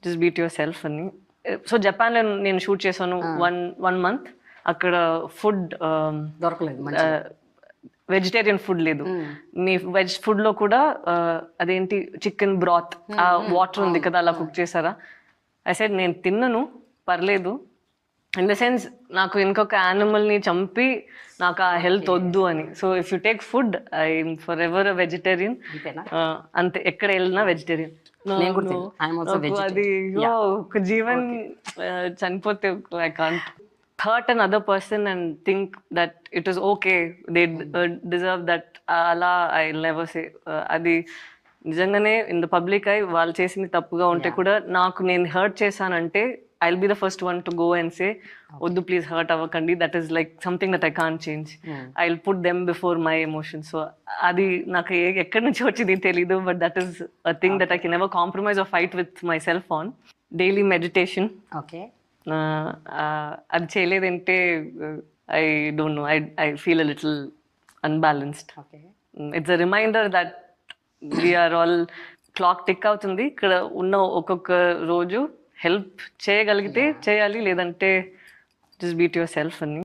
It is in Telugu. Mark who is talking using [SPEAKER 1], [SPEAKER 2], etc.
[SPEAKER 1] జస్ట్ బీట్ యువర్ సెల్ఫ్ అని. సో జపాన్లో నేను షూట్ చేశాను 1 month. అక్కడ ఫుడ్
[SPEAKER 2] దొరకలేదు
[SPEAKER 1] వెజిటేరియన్ ఫుడ్ లేదు. మీ వెజ్ ఫుడ్ లో కూడా అదేంటి చికెన్ బ్రాత్ ఆ వాటర్ ఉంది కదా, అలా కుక్ చేశారా? ఐ సెడ్ నేను తిన్నను, పర్లేదు. ఇన్ ద సెన్స్ నాకు ఇంకొక యానిమల్ ని చంపి నాకు ఆ హెల్త్ వద్దు అని. So if you take food I for ever vegetarian. అంతే, ఎక్కడ వెళ్ళినా వెజిటేరియన్. అది ఒక జీవన్ చనిపోతే I can't hurt another person and think that it is okay, they deserve that. Ala I'll never say. అది నిజంగానే ఇన్ ద పబ్లిక్ ఐ వాళ్ళు చేసింది తప్పుగా ఉంటే కూడా నాకు నేను హర్ట్ చేశానంటే I'll be the first one to go and say వద్దు ప్లీజ్ హర్ట్ అవ్వకండి. That is like something that I can't change. I will put them before my emotions. So అది నాకు ఎక్కడి నుంచి వచ్చింది తెలీదు, but that is a thing that I can never compromise or fight with myself on. Daily meditation.
[SPEAKER 2] Okay,
[SPEAKER 1] అది చేయలేదంటే I don't know, I feel a little unbalanced. It's a reminder that we're all clock tick అవుతుంది. ఇక్కడ ఉన్న ఒక్కొక్క రోజు హెల్ప్ చేయగలిగితే చేయాలి, లేదంటే జస్ట్ బీట్ యువర్ సెల్ఫ్ అని.